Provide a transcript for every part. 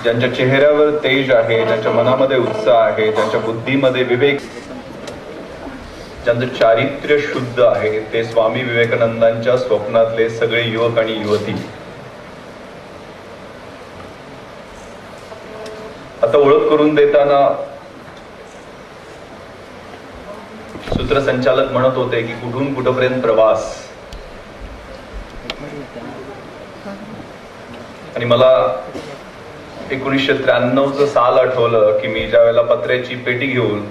ज्यांच्या चेहऱ्यावर तेज आहे, ज्यांच्या मनामध्ये उत्साह आहे, ज्यांच्या बुद्धीमध्ये विवेक, ज्यांचं चारित्र्य शुद्ध आहे, ते स्वामी विवेकानंदांच्या स्वप्नातले सगळे युवक आणि युवती. आता ओळख करून देताना सूत्रसंचालक म्हणत होते की कुठून कुठपर्यंत प्रवास, आणि मला 1993चं साल आठवलं की मी ज्या वेळेला पत्र्याची पेटी घेऊन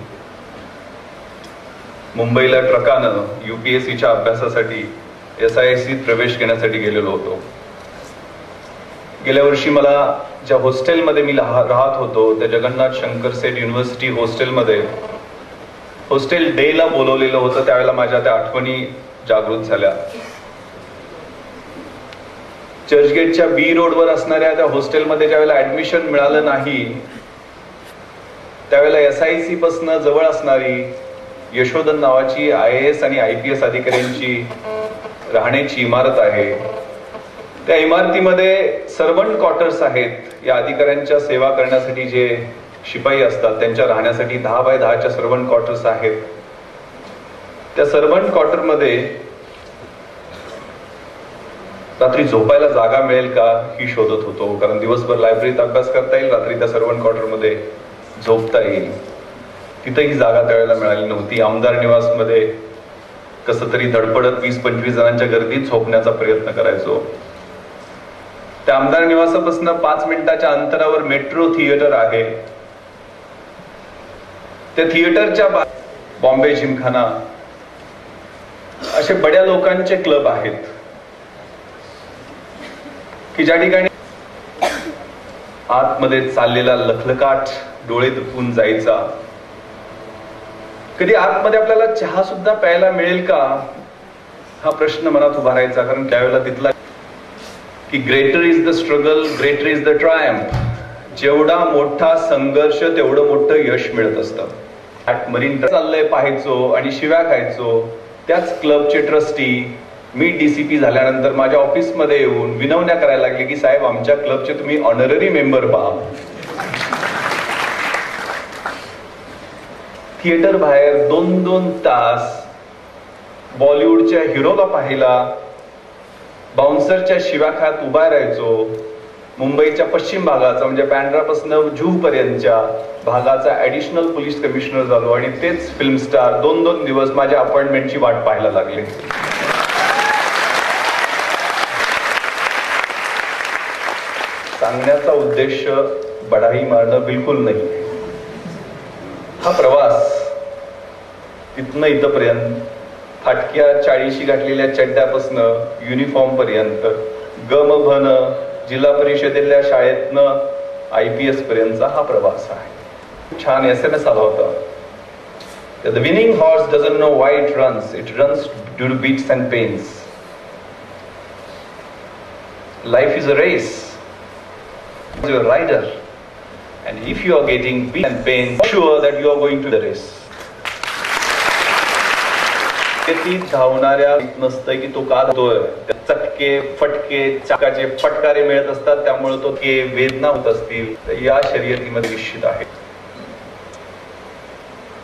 मुंबईला ट्रकानं UPSCच्या अभ्यासासाठी SISCत प्रवेश घेण्यासाठी गेलेलो होतो. गेल्या वर्षी मला ज्या हॉस्टेलमध्ये मी राहत होतो त्या जगन्नाथ शंकर सेठ युनिव्हर्सिटी हॉस्टेलमध्ये हॉस्टेल डे ला बोलवलेलं होतं. त्यावेळेला माझ्या त्या आठवणी जागृत झाल्या. चर्चगेटच्या B रोडवर असणाऱ्या त्या हॉस्टेलमध्ये ज्यावेळेला ऍडमिशन मिळालं नाही त्यावेळेला SISC पासून जवळ असणारी यशोधन नावाची IAS आणि IPS अधिकाऱ्यांची राहण्याची इमारत आहे. त्या इमारतीमध्ये सर्वंट क्वार्टर्स आहेत. या अधिकाऱ्यांच्या सेवा करण्यासाठी जे शिपाई असतात त्यांच्या राहण्यासाठी 10 बाय 10च्या सर्वंट क्वार्टर्स आहेत. त्या सर्वंट क्वार्टर मध्ये रात्री झोपायला जागा मिळेल का ही शोधत होतो, कारण दिवसभर लायब्ररीत अभ्यास करता येईल, रात्री त्या सर्वंट क्वार्टर मध्ये झोपता येईल. तिथेही जागा त्यावेळेला मिळाली नव्हती. आमदार निवास मध्ये कसं तरी धडपडत 20-25 जणांच्या गर्दीत झोपण्याचा प्रयत्न करायचो. त्या आमदार निवासापासून 5 मिनिटाच्या अंतरावर मेट्रो थिएटर आहे. त्या थिएटरच्या बॉम्बे जिमखाना असे बड्या लोकांचे क्लब आहेत की ज्या ठिकाणी आतमध्ये चाललेला लखलकाट डोळे दुखून जायचा. कधी आतमध्ये आपल्याला चहा सुद्धा प्यायला मिळेल का हा प्रश्न मनात उभा राहायचा, कारण त्यावेळेला तिथला की greater is the struggle, greater is the Triumph. जेवढा मोठा संघर्ष तेवढं मोठं यश मिळत असतं. मरीन चाललंय पाहायचो आणि शिव्या खायचो. त्याच क्लबचे ट्रस्टी मी DCP झाल्यानंतर माझ्या ऑफिसमध्ये येऊन विनवण्या करायला लागले की साहेब आमच्या क्लबचे तुम्ही ऑनररी मेंबर व्हा. थिएटर बाहेर 2-2 तास बॉलिवूडच्या हिरोला पाहायला बाउन्सरच्या शिव्या खात उभा राहायचो. मुंबईच्या पश्चिम भागाचा म्हणजे बँड्रापासून जुहू पर्यंतच्या भागाचा ऍडिशनल पोलीस कमिशनर झालो आणि तेच फिल्म स्टार 2-2 दिवस माझ्या अपॉइंटमेंटची वाट पाहायला लागले. सांगण्याचा उद्देश बढाई मारणं बिलकुल नाही. हा प्रवास इथनं इथपर्यंत फाटक्या 40शी घातलेल्या चड्ड्यापासून युनिफॉर्म पर्यंत गम भन जिल्हा परिषदेतल्या शाळेतनं IPS पर्यंतचा हा प्रवास आहे. छान SMS आला होता. The winning horse doesn't know why it runs due to beats and pains. Life is a race. You're a rider, and if you are getting beat and pain, sure that you are going to the race. ती धावणाऱ्या नसतं की तो का धावतोय, चटके फटके चाकाचे फटकारे मिळत असतात त्यामुळे तो के वेदना होत असतील. या शर्यतीमध्ये निश्चित आहे.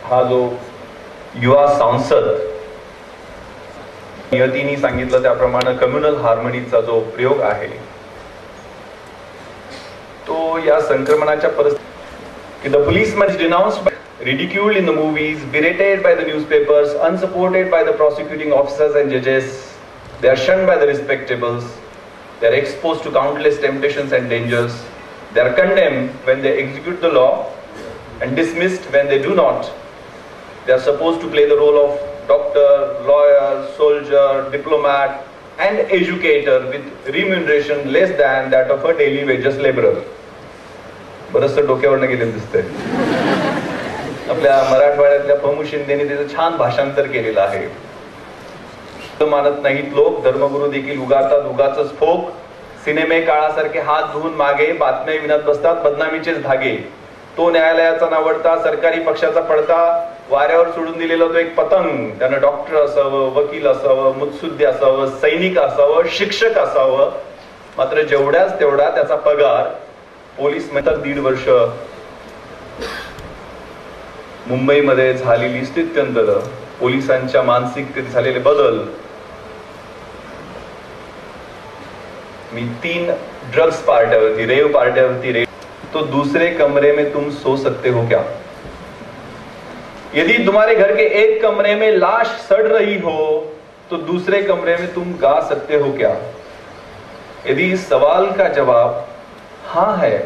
हा जो युवा सांसद नियतीने सांगितलं त्याप्रमाणे कम्युनल हार्मनीचा जो प्रयोग आहे तो या संक्रमणाच्या परिस्थितीत the policeman is denounced, ridiculed in the movies, berated by the newspapers, unsupported by the prosecuting officers and judges. They are shunned by the respectables. They are exposed to countless temptations and dangers. They are condemned when they execute the law and dismissed when they do not. They are supposed to play the role of doctor, lawyer, soldier, diplomat and educator with remuneration less than that of a daily wages laborer. बरंच डोक्यावरनं गेलेलं दिसतंय. आपल्या मराठवाड्यातल्या फमू शिंदेने त्याचं छान भाषांतर केलेलं आहे. मानत नाहीत लोक, धर्मगुरू देखील उगारतात उगाचच फोक. सिनेमे काळासारखे हात धुवून मागे बातम्या विनत बसतात बदनामीचेच धागे. तो न्यायालयाचा नावडता, सरकारी पक्षाचा पडता, वाऱ्यावर सोडून दिलेला तो एक पतंग. त्यानं डॉक्टर असावं, वकील असावं, मुत्सुद्दी असावं, सैनिक असावं, शिक्षक असावं, मात्र जेवढ्याच तेवढा त्याचा पगार पोलीस नंतर 1.5 वर्ष मुंबईमध्ये झालेली स्थित्यंतर, पोलिसांच्या मानसिकतेत झालेले बदल, मी 3 ड्रग्स पार्ट्यावरती, रेव पार्ट्यावरती, तो दूसरे कमरे में तुम सो सकते हो क्या? यदि तुम्हारे घर के एक कमरे में लाश सड़ रही हो तो दूसरे कमरे में तुम गा सकते हो क्या? यदि इस सवाल का जवाब हाँ है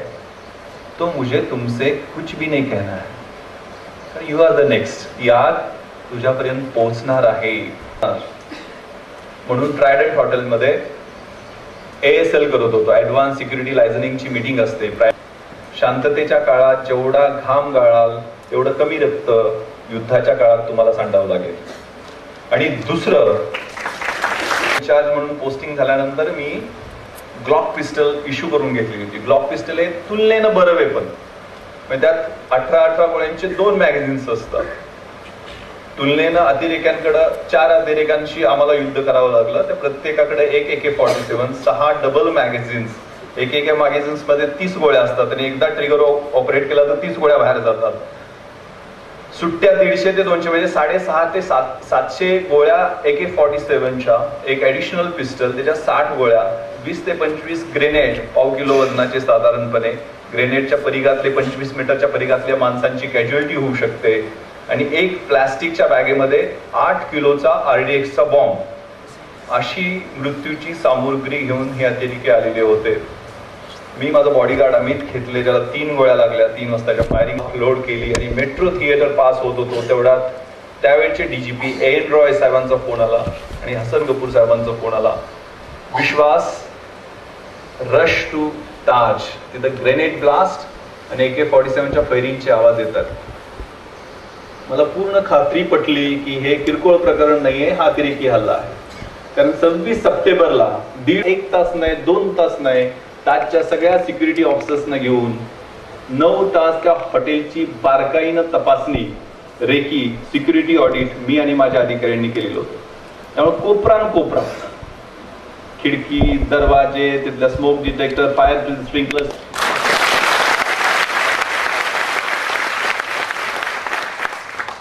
तो मुझे तुमसे कुछ भी नाही कहना है. You are the next. यार तुझ्यापर्यंत पोहोचणार आहे. म्हणून ट्रायडंट हॉटेलमध्ये ASL करत होतो, ऍडव्हान्स सिक्युरिटी लायसनिंगची मीटिंग असते. शांततेच्या काळात जेवढा घाम गाळाल तेवढं कमी रक्त युद्धाच्या काळात तुम्हाला सांडावं लागेल. आणि दुसरं, इन्चार्ज म्हणून पोस्टिंग झाल्यानंतर मी ग्लॉक पिस्टल इश्यू करून घेतली होती. ग्लॉक पिस्टल हे तुलनेनं बरं वेपन, म्हणजे त्यात 18 गोळ्यांचे 2 मॅगझिन्स असतात. तुलनेनं अतिरेक्यांकडे 4 अतिरेक्यांशी आम्हाला युद्ध करावं लागलं. त्या प्रत्येकाकडे एक AK-47, 6 डबल मॅगझिन्स, एक मॅगझिन्स मध्ये 30 गोळ्या असतात आणि एकदा ट्रिगर ऑपरेट केला तर 30 गोळ्या बाहेर जातात. सुट्ट्या 150 ते 200, म्हणजे 650 ते 700 गोळ्या AK-47च्या, एक ऍडिशनल पिस्टल, त्याच्या 60 गोळ्या, 20 ते 25 ग्रेनेड, पाव किलो वजनाचे साधारणपणे. ग्रेनेडच्या परिघातले 25 मीटरच्या परिघातल्या माणसांची कॅज्युअलिटी होऊ शकते. आणि एक प्लास्टिकच्या बॅगेमध्ये 8 किलोचा RDXचा बॉम्ब, अशी मृत्यूची सामुग्री घेऊन हे अतिरेकी आलेले होते. मी माझा बॉडीगार्ड अमित घेतले, ज्याला 3 गोळ्या लागल्या. 3 वाजताच्या फायरिंग लोड केली आणि मेट्रो थिएटर पास होत होतो तेवढ्यात त्यावेळचे DGP एन रॉय साहेबांचा फोन आला आणि हसन कपूर साहेबांचा फोन आला. विश्वास, रश टू ताज. तिथं ग्रेनेड ब्लास्ट आणि AK-47च्या फायरिंगचे आवाज येतात. मला पूर्ण खात्री पटली की हे किरकोळ प्रकरण नाहीये, हा अतिरेकी हल्ला आहे. कारण 26 सप्टेंबरला 1.5 तास नाही, 2 तास नाही, ताजच्या सगळ्या सिक्युरिटी ऑफिसर्सना घेऊन 9 तास त्या हॉटेलची बारकाईनं तपासणी, रेकी, सिक्युरिटी ऑडिट मी आणि माझ्या अधिकाऱ्यांनी केलेलं होतं. त्यामुळे कोपरा, खिडकी, दरवाजे, तिथल्या स्मोक डिटेक्टर, फायर स्प्रिंकलर,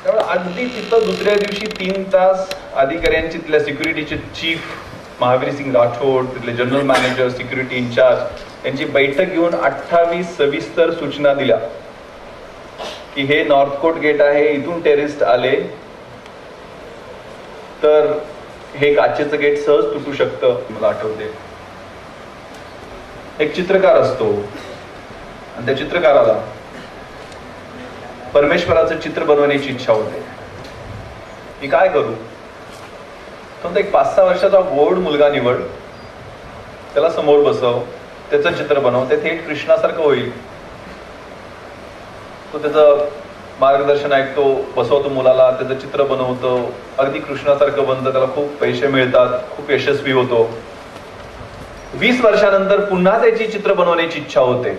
त्यामुळे अगदी तिथं दुसऱ्या दिवशी 3 तास अधिकाऱ्यांची, तिथल्या सिक्युरिटीचे चीफ महावीर सिंग राठोड, तिथले जनरल मॅनेजर, सिक्युरिटी इन्चार्ज यांची बैठक घेऊन 28 सविस्तर सूचना दिल्या की हे नॉर्थ कोट गेट आहे, इथून टेररिस्ट आले तर हे काचेचं गेट सहज तुटू शकतं. मला आठवते, एक चित्रकार असतो आणि त्या चित्रकाराला परमेश्वराचं चित्र बनवण्याची इच्छा होते. मी काय करू? तो एक 5-6 वर्षाचा गोड मुलगा निवड, त्याला समोर बसव, त्याचं चित्र बनव, ते थेट कृष्णासारखं होईल. तो त्याचं मार्गदर्शन ऐकतो, बसवतो मुलाला, त्याचं चित्र बनवतो, अगदी कृष्णासारखं बनतं, त्याला खूप पैसे मिळतात, खूप यशस्वी होतो. 20 वर्षानंतर पुन्हा त्याची चित्र बनवण्याची इच्छा होते.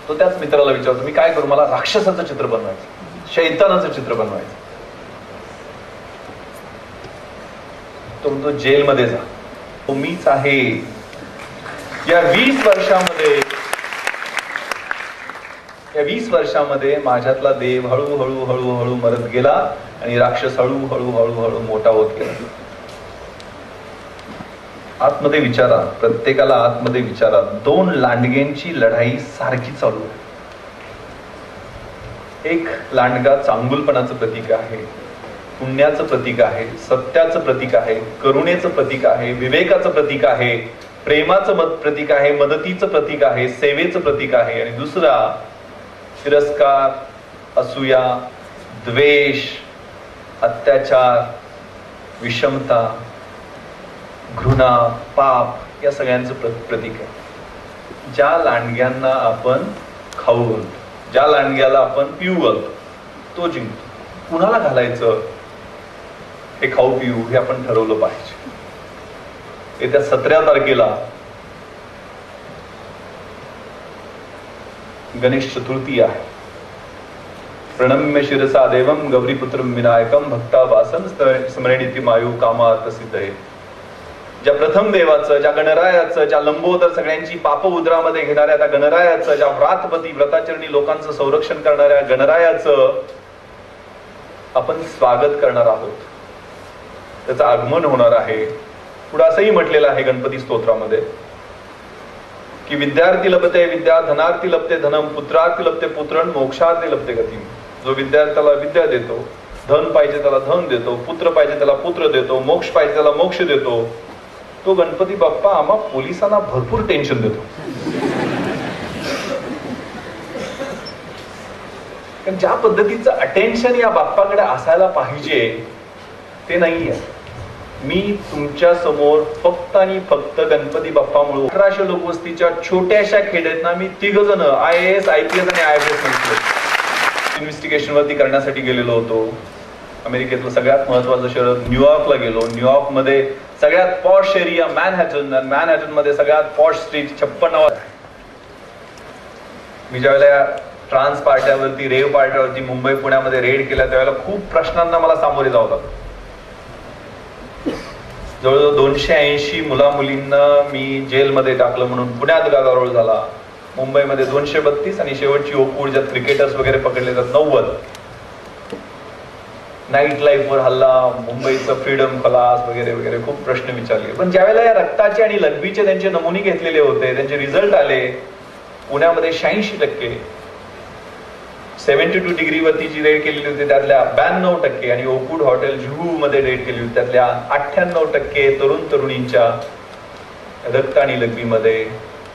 तो त्याच मित्राला विचारतो, मी काय करू? मला राक्षसाचं चित्र बनवायचं, शैतानाचं चित्र बनवायचं. तो म्हणतो जेलमध्ये जा. तो मीच आहे. या 20 वर्षामध्ये माझ्यातला देव हळूहळू मरत गेला आणि राक्षस हळूहळू मोठा होत गेला. आतमध्ये विचारा, प्रत्येकाला आतमध्ये विचारा, 2 लांडग्यांची लढाई सारखी चालू आहे. एक लांडगा चांगुलपणाचं प्रतीक आहे, पुण्याचं प्रतीक आहे, सत्याचं प्रतीक आहे, करुणेचं प्रतीक आहे, विवेकाचं प्रतीक आहे, प्रेमाचं प्रतीक आहे, मदतीचं प्रतीक आहे, सेवेचं प्रतीक आहे. आणि दुसरा तिरस्कार, असूया, द्वेष, अत्याचार, विषमता, घृणा, पाप या सगळ्यांचं प्रतीक आहे. ज्या लांडग्यांना आपण खाऊ घालतो, ज्या लांडग्याला आपण पिऊ घालतो, तो जिंकतो. कुणाला घालायचं हे खाऊ पिऊ हे आपण ठरवलं पाहिजे. येत्या 17 तारखेला गणेश चतुर्थी आहे. प्रणम्य शिरसा देवम गौरीपुत्रम विनायकम भक्ता वासम स्मरणीति मायु कामार्थ सिद्धये. ज्या प्रथम देवाचं, ज्या गणरायाचं, ज्या लंबोदर सगळ्यांची पाप उदरामध्ये घेणाऱ्या त्या गणरायाचं, ज्या व्रातपती व्रताचरणी लोकांचं संरक्षण करणाऱ्या गणरायाचं आपण स्वागत करणार आहोत. त्याचं आगमन होणार आहे. पुढे असंही म्हटलेलं आहे गणपती स्तोत्रामध्ये की विद्यार्थी लभते विद्या, धनार्थी लभते धनम, पुत्रार्थी लभते पुत्रन, मोक्षार्थी लभते गती. जो विद्यार्थ्याला विद्या देतो, धन पाहिजे त्याला धन देतो, पुत्र पाहिजे त्याला पुत्र देतो, मोक्ष पाहिजे त्याला मोक्ष देतो, तो गणपती बाप्पा आम्हा पोलिसांना भरपूर टेन्शन देतो. कारण ज्या पद्धतीचं अटेन्शन या बाप्पाकडे असायला पाहिजे ते नाहीये. मी तुमच्या समोर फक्त आणि फक्त गणपती बाप्पामुळे 1800 लोकवस्तीच्या छोट्याशा खेड्यातना मी 3 जण IAS, IPS आणि IFS इन्व्हेस्टिगेशन वरती करण्यासाठी गेलेलो होतो. अमेरिकेतलं सगळ्यात महत्वाचं शहर न्यूयॉर्कला गेलो. न्यूयॉर्क मध्ये सगळ्यात पॉश एरिया मॅनहॅटन मध्ये सगळ्यात पॉश स्ट्रीट 56. मी ज्यावेळेला ट्रान्स पार्ट्यावरती, रेव्ह पार्ट्यावरती मुंबई पुण्यामध्ये रेड केल्या त्यावेळेला खूप प्रश्नांना मला सामोरे जावं लागलं. जवळजवळ 280 मुला मुलींना मी जेलमध्ये टाकलं म्हणून पुण्यात गदारोळ झाला. मुंबईमध्ये 232 आणि शेवटची ओकूड ज्यात क्रिकेटर्स वगैरे पकडले जातात 90. नाईट लाईफ वर हल्ला, मुंबईचं फ्रीडम क्लास वगैरे वगैरे खूप प्रश्न विचारले. पण ज्यावेळेला या रक्ताचे आणि लघवीचे त्यांचे नमुने घेतलेले होते, त्यांचे रिझल्ट आले. पुण्यामध्ये 86%, 72 डिग्रीवरती जी रेड केलेली होती त्यातल्या 92% आणि ओकूड हॉटेल जुहू मध्ये रेड केली होती त्यातल्या 98% तरुण तरुणींच्या रक्त आणि लघवीमध्ये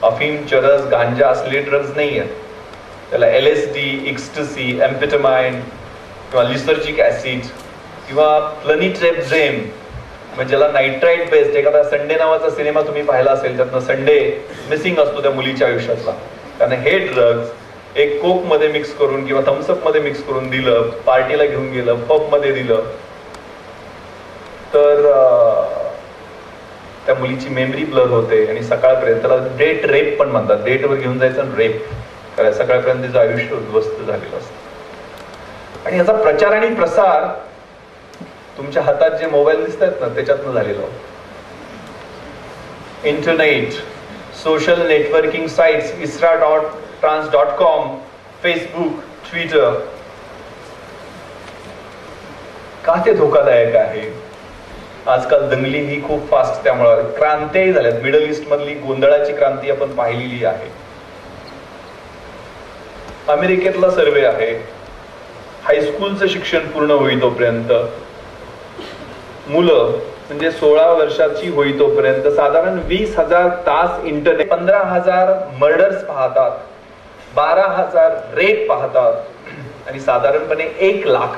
अफीम, चरस, गांजा असलेले ड्रग्ज नाही आहेत. त्याला LSD, इक्स्टसी, एम्फेटामाइन किंवा लिसर्जिक ऍसिड किंवा फ्लनिट्रेप्झेम म्हणजे ज्याला नायट्राइट बेस्ड. एखादा संडे नावाचा सिनेमा तुम्ही पाहिला असेल, त्यातनं संडे मिसिंग असतो त्या मुलीच्या आयुष्यातला. कारण हे ड्रग्ज एक कोक मध्ये मिक्स करून किंवा थम्सअप मध्ये मिक्स करून दिलं, पार्टीला घेऊन गेलं, पब मध्ये दिलं तर त्या मुलीची मेमरी ब्लर होते आणि सकाळपर्यंत, त्याला डेट रेप पण म्हणतात, डेटवर घेऊन जायचं आणि रेप करायचं, सकाळपर्यंत तिचं आयुष्य उद्ध्वस्त झालेलं असतं. आणि याचा प्रचार आणि प्रसार तुमच्या हातात जे मोबाईल दिसत आहेत ना त्याच्यातनं झालेलं. Internet, social networking sites, isra.trans.com, Facebook, Twitter, का ते धोकादायक आहे? आजकाल दंगली ही खूप फास्ट, त्यामुळे क्रांत्याही झाल्यात. मिडल ईस्ट मधली गोंधळाची क्रांती आपण पाहिलेली आहे. अमेरिकेतला सर्वे आहे, हायस्कूलचं शिक्षण पूर्ण होई तोपर्यंत मुलं म्हणजे 16 वर्षाची होई तोपर्यंत साधारण 20,000 तास इंटरनेट, 15,000 मर्डर्स पाहतात, 12,000 रेप पाहतात आणि साधारणपणे 1 लाख